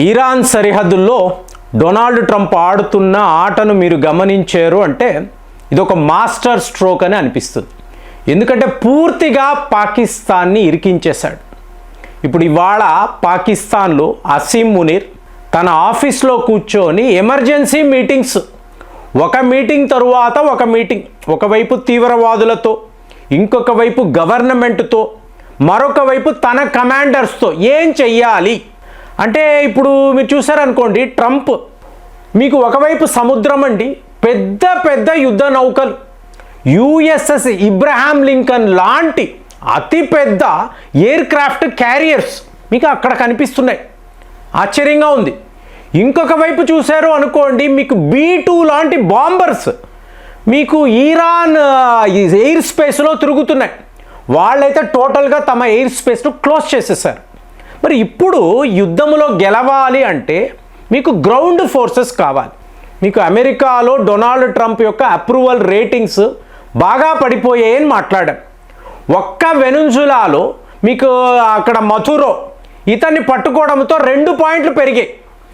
Iran సరిహద్దుల్లో Donald Trump ఆడుతున్న ఆటను మీరు గమనించారు అంటే ఇది ఒక మాస్టర్ స్ట్రోక్ అని అనిపిస్తుంది. ఎందుకంటే పూర్తిగా పాకిస్తాన్ని ఇరికించేశాడు. ఇప్పుడు ఇవాళ పాకిస్తాన్లో అసీం మునీర్ తన ఆఫీస్లో కూర్చొని ఎమర్జెన్సీ మీటింగ్స్, ఒక మీటింగ్ తరువాత ఒక మీటింగ్, ఒకవైపు తీవ్రవాదులతో, ఇంకొక వైపు గవర్నమెంట్తో, మరొక వైపు తన కమాండర్స్తో ఏం చెయ్యాలి అంటే, ఇప్పుడు మీరు చూసారనుకోండి, ట్రంప్ మీకు ఒకవైపు సముద్రం అండి, పెద్ద పెద్ద యుద్ధ నౌకలు, యుఎస్ఎస్ ఇబ్రహాం లింకన్ లాంటి అతిపెద్ద ఎయిర్ క్రాఫ్ట్ క్యారియర్స్ మీకు అక్కడ కనిపిస్తున్నాయి. ఆశ్చర్యంగా ఉంది. ఇంకొక వైపు చూశారు అనుకోండి, మీకు B-2 లాంటి బాంబర్స్ మీకు ఇరాన్ ఎయిర్ స్పేస్లో తిరుగుతున్నాయి. వాళ్ళైతే టోటల్గా తమ ఎయిర్ స్పేస్ను క్లోజ్ చేసేసారు. మరి ఇప్పుడు యుద్ధంలో గెలవాలి అంటే మీకు గ్రౌండ్ ఫోర్సెస్ కావాలి. మీకు అమెరికాలో డొనాల్డ్ ట్రంప్ యొక్క అప్రూవల్ రేటింగ్స్ బాగా పడిపోయాయని మాట్లాడాం. ఒక్క వెనుజులాలో మీకు అక్కడ మథురో ఇతన్ని పట్టుకోవడంతో 2 పాయింట్లు పెరిగాయి.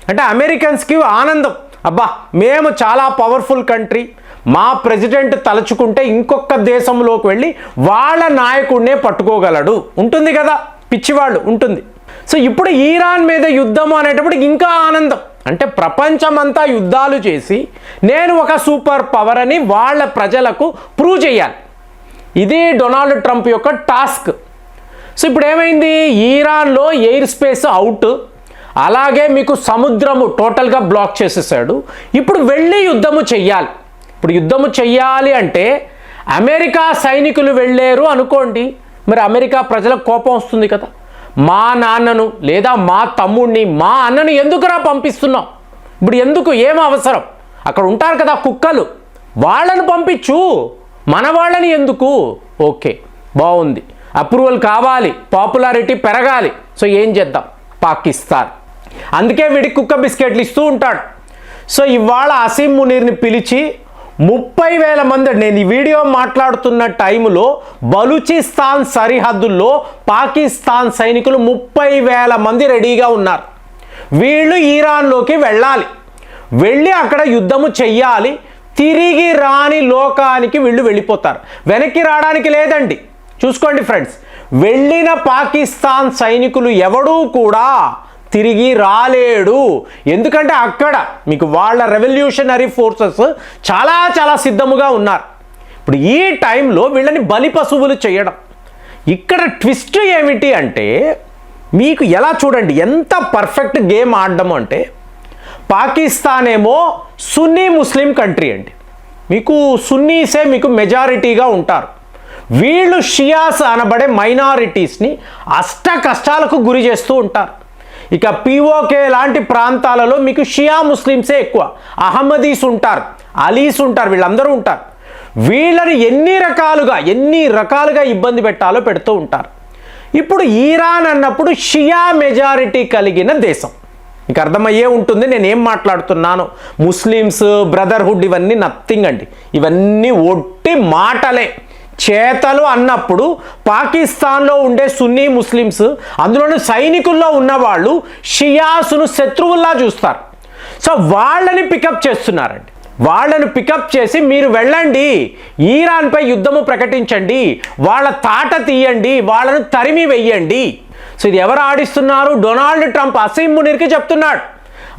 అంటే అమెరికన్స్కి ఆనందం, అబ్బా మేము చాలా పవర్ఫుల్ కంట్రీ, మా ప్రెసిడెంట్ తలుచుకుంటే ఇంకొక దేశంలోకి వెళ్ళి వాళ్ళ నాయకుడినే పట్టుకోగలడు, ఉంటుంది కదా, పిచ్చివాళ్ళు ఉంటుంది. సో ఇప్పుడు ఇరాన్ మీద యుద్ధం అనేటప్పుడు ఇంకా ఆనందం. అంటే ప్రపంచమంతా యుద్ధాలు చేసి నేను ఒక సూపర్ పవర్ అని వాళ్ళ ప్రజలకు ప్రూవ్ చేయాలి. ఇది డొనాల్డ్ ట్రంప్ యొక్క టాస్క్. సో ఇప్పుడు ఏమైంది, ఇరాన్లో ఎయిర్ స్పేస్ అవుట్, అలాగే మీకు సముద్రము టోటల్గా బ్లాక్ చేసేసాడు. ఇప్పుడు వెళ్ళి యుద్ధము చెయ్యాలి. ఇప్పుడు యుద్ధము చెయ్యాలి అంటే అమెరికా సైనికులు వెళ్ళారు అనుకోండి, మరి అమెరికా ప్రజలకు కోపం వస్తుంది కదా. మా నాన్నను లేదా మా తమ్ముడిని, మా అన్నను ఎందుకురా పంపిస్తున్నాం, ఇప్పుడు ఎందుకు, ఏం అవసరం, అక్కడ ఉంటారు కదా కుక్కలు, వాళ్ళను పంపించు, మన వాళ్ళని ఎందుకు. ఓకే, బాగుంది, అప్రూవల్ కావాలి, పాపులారిటీ పెరగాలి. సో ఏం చేద్దాం, పాకిస్తాన్. అందుకే వీడికి కుక్క బిస్కెట్లు ఇస్తూ ఉంటాడు. సో ఇవాళ అసీం మునీర్ని పిలిచి 30,000 మంది, నేను ఈ వీడియో మాట్లాడుతున్న టైంలో బలూచిస్తాన్ సరిహద్దుల్లో పాకిస్తాన్ సైనికులు 30,000 మంది రెడీగా ఉన్నారు. వీళ్ళు ఇరాన్లోకి వెళ్ళాలి, వెళ్ళి అక్కడ యుద్ధము చెయ్యాలి. తిరిగి రాని లోకానికి వీళ్ళు వెళ్ళిపోతారు, వెనక్కి రావడానికి లేదండి. చూసుకోండి ఫ్రెండ్స్, వెళ్ళిన పాకిస్తాన్ సైనికులు ఎవడూ కూడా తిరిగి రాలేడు. ఎందుకంటే అక్కడ మీకు వాళ్ళ రెవల్యూషనరీ ఫోర్సెస్ చాలా చాలా సిద్ధముగా ఉన్నారు. ఇప్పుడు ఈ టైంలో వీళ్ళని బలి పశువులు చేయడం. ఇక్కడ ట్విస్ట్ ఏమిటి అంటే, మీకు ఎలా చూడండి ఎంత పర్ఫెక్ట్ గేమ్ ఆడడం అంటే, పాకిస్తాన్ ఏమో సున్నీ ముస్లిం కంట్రీ అండి, మీకు సున్నీసే మీకు మెజారిటీగా ఉంటారు. వీళ్ళు షియాస్ అనబడే మైనారిటీస్ని అష్ట కష్టాలకు గురి చేస్తూ ఉంటారు. ఇక POK లాంటి ప్రాంతాలలో మీకు షియా ముస్లిమ్సే ఎక్కువ, అహ్మదీస్ ఉంటారు, అలీస్ ఉంటారు, వీళ్ళందరూ ఉంటారు. వీళ్ళని ఎన్ని రకాలుగా ఇబ్బంది పెట్టాలో పెడుతూ ఉంటారు. ఇప్పుడు ఇరాన్ అన్నప్పుడు షియా మెజారిటీ కలిగిన దేశం, మీకు అర్థమయ్యే ఉంటుంది నేనేం మాట్లాడుతున్నాను. ముస్లిమ్స్ బ్రదర్హుడ్ ఇవన్నీ నథింగ్ అండి, ఇవన్నీ ఒట్టి మాటలే. చేతలు అన్నప్పుడు పాకిస్తాన్లో ఉండే సున్నీ ముస్లిమ్స్, అందులోని సైనికుల్లో ఉన్నవాళ్ళు షియాసును శత్రువుల్లా చూస్తారు. సో వాళ్ళని పికప్ చేస్తున్నారండి. వాళ్ళను పికప్ చేసి మీరు వెళ్ళండి, ఇరాన్పై యుద్ధము ప్రకటించండి, వాళ్ళ తాట తీయండి, వాళ్ళను తరిమి వెయ్యండి. సో ఇది ఎవరు ఆడిస్తున్నారు, డొనాల్డ్ ట్రంప్ అసీం మునీర్కి చెప్తున్నాడు.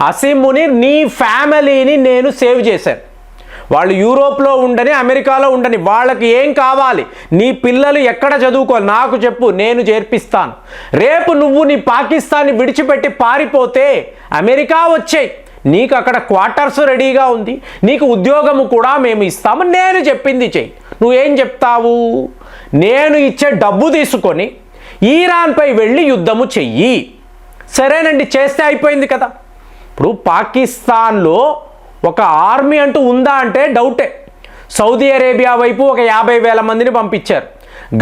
అసీం మునీర్, నీ ఫ్యామిలీని నేను సేవ్ చేశాను, వాళ్ళు యూరోప్లో ఉండని, అమెరికాలో ఉండని, వాళ్ళకి ఏం కావాలి, నీ పిల్లలు ఎక్కడ చదువుకోవాలి నాకు చెప్పు, నేను చేర్పిస్తాను. రేపు నువ్వు నీ పాకిస్తాన్ని విడిచిపెట్టి పారిపోతే అమెరికా వచ్చేయి, నీకు అక్కడ క్వార్టర్స్ రెడీగా ఉంది, నీకు ఉద్యోగము కూడా మేము ఇస్తాము, నేను చెప్పింది చెయ్యి. నువ్వేం చెప్తావు, నేను ఇచ్చే డబ్బు తీసుకొని ఇరాన్పై వెళ్ళి యుద్ధము చెయ్యి. సరేనండి, చేస్తే అయిపోయింది కదా. ఇప్పుడు పాకిస్తాన్లో ఒక ఆర్మీ అంటూ ఉందా అంటే డౌటే. సౌదీ అరేబియా వైపు ఒక 50,000 మందిని పంపించారు.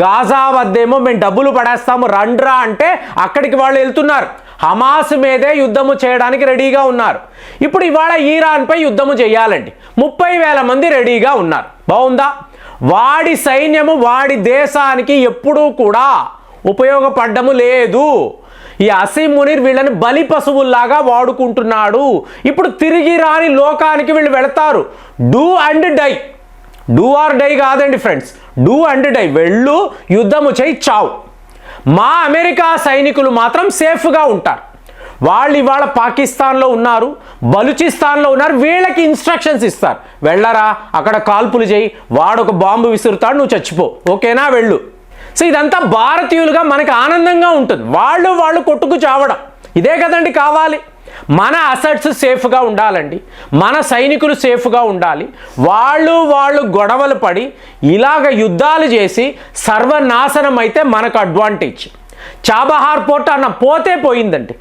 గాజా వద్దేమో మేము డబ్బులు పడేస్తాము రండ్రా అంటే అక్కడికి వాళ్ళు వెళ్తున్నారు. హమాస్ మీదే యుద్ధము చేయడానికి రెడీగా ఉన్నారు. ఇప్పుడు ఇవాళ ఇరాన్పై యుద్ధము చేయాలండి, 30,000 మంది రెడీగా ఉన్నారు. బాగుందా? వాడి సైన్యము వాడి దేశానికి ఎప్పుడూ కూడా ఉపయోగపడ్డము లేదు. ఈ అసీం మునీర్ వీళ్ళని బలి పశువుల్లాగా వాడుకుంటున్నాడు. ఇప్పుడు తిరిగి రాని లోకానికి వీళ్ళు వెళతారు. Do and die, do or die కాదండి ఫ్రెండ్స్, డూ అండ్ డై, వెళ్ళు యుద్ధము చేయి చావు. మా అమెరికా సైనికులు మాత్రం సేఫ్గా ఉంటారు. వాళ్ళు ఇవాళ పాకిస్తాన్లో ఉన్నారు, బలూచిస్తాన్లో ఉన్నారు, వీళ్ళకి ఇన్స్ట్రక్షన్స్ ఇస్తారు, వెళ్ళరా అక్కడ కాల్పులు చేయి, వాడు ఒక బాంబు విసురుతాడు, నువ్వు చచ్చిపో, ఓకేనా వెళ్ళు. సో ఇదంతా భారతీయులుగా మనకు ఆనందంగా ఉంటుంది. వాళ్ళు కొట్టుకు చావడం ఇదే కదండి కావాలి. మన అసెట్స్ సేఫ్గా ఉండాలండి, మన సైనికులు సేఫ్గా ఉండాలి. వాళ్ళు గొడవలు పడి ఇలాగ యుద్ధాలు చేసి సర్వనాశనం అయితే మనకు అడ్వాంటేజ్. చాబహార్ పోర్ట్ అన్న పోతే పోయిందండి.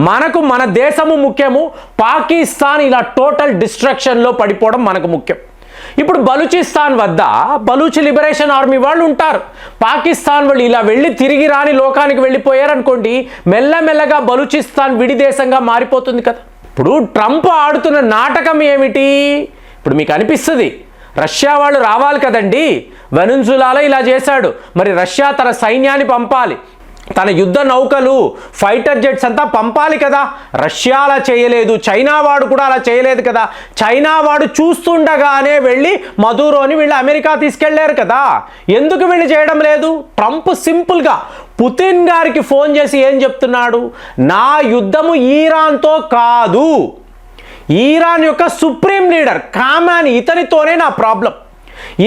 మనకు మన దేశము ముఖ్యము, పాకిస్తాన్ ఇలా టోటల్ డిస్ట్రక్షన్లో పడిపోవడం మనకు ముఖ్యం. ఇప్పుడు బలూచిస్తాన్ వద్ద బలూచ్ లిబరేషన్ ఆర్మీ వాళ్ళు ఉంటారు. పాకిస్తాన్ వాళ్ళు ఇలా వెళ్ళి తిరిగి రాని లోకానికి వెళ్ళిపోయారనుకోండి, మెల్లమెల్లగా బలూచిస్తాన్ విడి దేశంగా మారిపోతుంది కదా. ఇప్పుడు ట్రంప్ ఆడుతున్న నాటకం ఏమిటి? ఇప్పుడు మీకు అనిపిస్తుంది రష్యా వాళ్ళు రావాలి కదండి, వెనుజులాలో ఇలా చేశాడు, మరి రష్యా తన సైన్యాన్ని పంపాలి, తన యుద్ధ నౌకలు ఫైటర్ జెట్స్ అంతా పంపాలి కదా. రష్యా అలా చేయలేదు, చైనా వాడు కూడా అలా చేయలేదు కదా. చైనా వాడు చూస్తుండగానే వెళ్ళి మదూరోని వీళ్ళు అమెరికా తీసుకెళ్లారు కదా. ఎందుకు వీళ్ళు చేయడం లేదు? ట్రంప్ సింపుల్గా పుతిన్ గారికి ఫోన్ చేసి ఏం చెప్తున్నాడు? నా యుద్ధము ఈరాన్తో కాదు, ఈరాన్ యొక్క సుప్రీం లీడర్ ఖామెనీ ఇతనితోనే నా ప్రాబ్లం,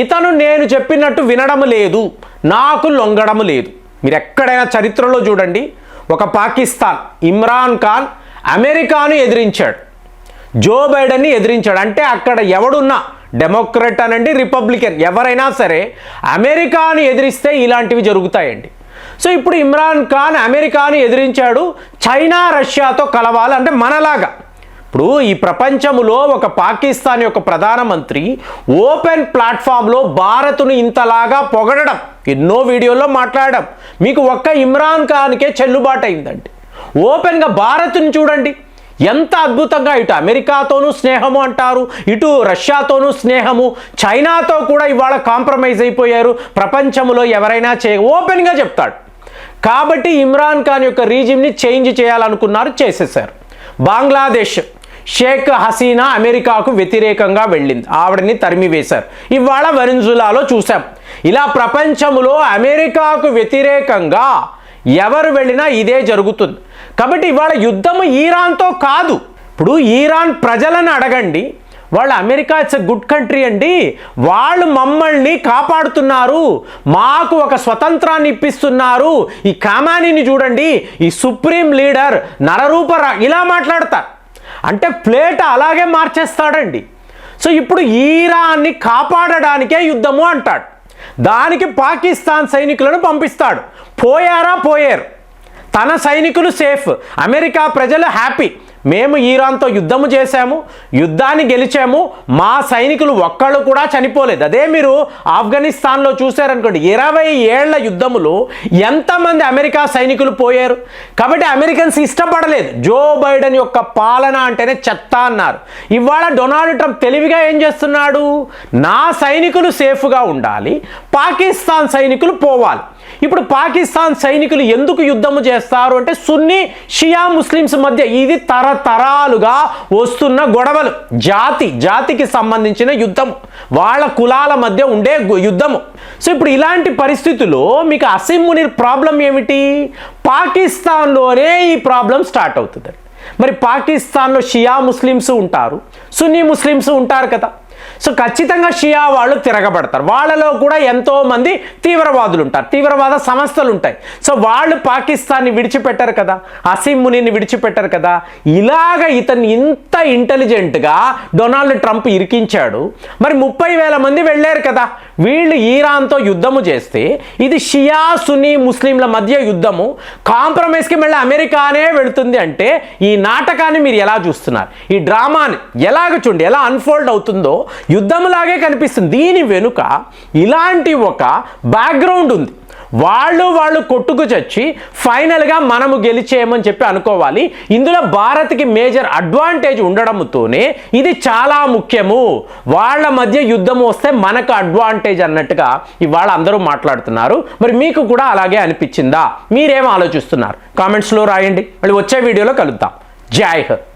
ఇతను నేను చెప్పినట్టు వినడం లేదు, నాకు లొంగడం లేదు. మీరు ఎక్కడైనా చరిత్రలో చూడండి, ఒక పాకిస్తాన్ ఇమ్రాన్ ఖాన్ అమెరికాను ఎదిరించాడు, జో బైడెన్ని ఎదిరించాడు. అంటే అక్కడ ఎవడున్నా డెమోక్రట్ అనండి రిపబ్లికన్ ఎవరైనా సరే అమెరికాను ఎదిరిస్తే ఇలాంటివి జరుగుతాయండి. సో ఇప్పుడు ఇమ్రాన్ ఖాన్ అమెరికాను ఎదిరించాడు, చైనా రష్యాతో కలవాలి అంటే మనలాగా. ఇప్పుడు ఈ ప్రపంచంలో ఒక పాకిస్తాన్ యొక్క ప్రధానమంత్రి ఓపెన్ ప్లాట్ఫామ్లో భారత్ను ఇంతలాగా పొగడడం, ఎన్నో వీడియోల్లో మాట్లాడడం మీకు ఒక్క ఇమ్రాన్ ఖాన్కే చెల్లుబాటు అయిందండి. ఓపెన్గా భారత్ని చూడండి ఎంత అద్భుతంగా, ఇటు అమెరికాతోనూ స్నేహము అంటారు, ఇటు రష్యాతోనూ స్నేహము, చైనాతో కూడా ఇవాళ కాంప్రమైజ్ అయిపోయారు, ప్రపంచంలో ఎవరైనా ఓపెన్గా చెప్తాడు. కాబట్టి ఇమ్రాన్ ఖాన్ యొక్క రీజిమ్ని చేంజ్ చేయాలనుకున్నారు, చేసేసారు. బంగ్లాదేశ్ షేక్ హసీనా అమెరికాకు వ్యతిరేకంగా వెళ్ళింది, ఆవిడని తరిమివేశారు. ఇవాళ వెనిజులాలో చూసాం. ఇలా ప్రపంచంలో అమెరికాకు వ్యతిరేకంగా ఎవరు వెళ్ళినా ఇదే జరుగుతుంది. కాబట్టి ఇవాళ యుద్ధము ఈరాన్తో కాదు. ఇప్పుడు ఈరాన్ ప్రజలను అడగండి, వాళ్ళు America it's a good country అండి, వాళ్ళు మమ్మల్ని కాపాడుతున్నారు, మాకు ఒక స్వతంత్రాన్ని ఇప్పిస్తున్నారు, ఈ ఖామెనీని చూడండి, ఈ సుప్రీం లీడర్ నరరూప ఇలా మాట్లాడతారు. అంటే ప్లేట్ అలాగే మార్చేస్తాడండి. సో ఇప్పుడు ఈరాన్ని కాపాడడానికే యుద్ధము అంటాడు, దానికి పాకిస్తాన్ సైనికులను పంపిస్తాడు. పోయారు, తన సైనికులు సేఫ్, అమెరికా ప్రజలు హ్యాపీ, మేము ఈరాన్తో యుద్ధము చేశాము, యుద్ధాన్ని గెలిచాము, మా సైనికులు ఒక్కళ్ళు కూడా చనిపోలేదు. అదే మీరు ఆఫ్ఘనిస్తాన్లో చూశారనుకోండి, 20 ఏళ్ల యుద్ధములో ఎంతమంది అమెరికా సైనికులు పోయారు. కాబట్టి అమెరికన్స్ ఇష్టపడలేదు, జో బైడెన్ యొక్క పాలన అంటేనే చెత్త అన్నారు. ఇవాళ డొనాల్డ్ ట్రంప్ తెలివిగా ఏం చేస్తున్నాడు? నా సైనికులు సేఫ్గా ఉండాలి, పాకిస్తాన్ సైనికులు పోవాలి. ఇప్పుడు పాకిస్తాన్ సైనికులు ఎందుకు యుద్ధము చేస్తారు అంటే సున్నీ షియా ముస్లిమ్స్ మధ్య ఇది తరతరాలుగా వస్తున్న గొడవలు, జాతికి సంబంధించిన యుద్ధము, వాళ్ళ కులాల మధ్య ఉండే యుద్ధము. సో ఇప్పుడు ఇలాంటి పరిస్థితుల్లో మీకు అసీం మునీర్ ప్రాబ్లం ఏమిటి? పాకిస్తాన్లోనే ఈ ప్రాబ్లం స్టార్ట్ అవుతుంది. మరి పాకిస్తాన్లో షియా ముస్లిమ్స్ ఉంటారు, సున్నీ ముస్లిమ్స్ ఉంటారు కదా. సో ఖచ్చితంగా షియా వాళ్ళు తిరగబడతారు, వాళ్ళలో కూడా ఎంతోమంది తీవ్రవాదులు ఉంటారు, తీవ్రవాద సంస్థలు ఉంటాయి. సో వాళ్ళు పాకిస్తాన్ని విడిచిపెట్టారు కదా, అసీం మునీర్ని విడిచిపెట్టారు కదా. ఇలాగ ఇతన్ని ఇంత ఇంటెలిజెంట్గా డొనాల్డ్ ట్రంప్ ఇరికించాడు. మరి 30,000 మంది వెళ్ళారు కదా, వీళ్ళు ఈరాన్తో యుద్ధము చేస్తే ఇది షియా సున్నీ ముస్లింల మధ్య యుద్ధము, కాంప్రమైజ్కి మళ్ళీ అమెరికానే వెళుతుంది. అంటే ఈ నాటకాన్ని మీరు ఎలా చూస్తున్నారు? ఈ డ్రామాని ఎలాగ చూడండి, ఎలా అన్ఫోల్డ్ అవుతుందో యుద్ధంలాగే కనిపిస్తుంది. దీని వెనుక ఇలాంటి ఒక బ్యాక్గ్రౌండ్ ఉంది, వాళ్ళు కొట్టుకు చచ్చి ఫైనల్గా మనము గెలిచేయమని చెప్పి అనుకోవాలి. ఇందులో భారత్కి మేజర్ అడ్వాంటేజ్ ఉండడంతోనే ఇది చాలా ముఖ్యము. వాళ్ళ మధ్య యుద్ధం వస్తే మనకు అడ్వాంటేజ్ అన్నట్టుగా ఇవాళ అందరూ మాట్లాడుతున్నారు. మరి మీకు కూడా అలాగే అనిపించిందా? మీరేం ఆలోచిస్తున్నారు? కామెంట్స్లో రాయండి. మళ్ళీ వచ్చే వీడియోలో కలుద్దాం. జై హింద్.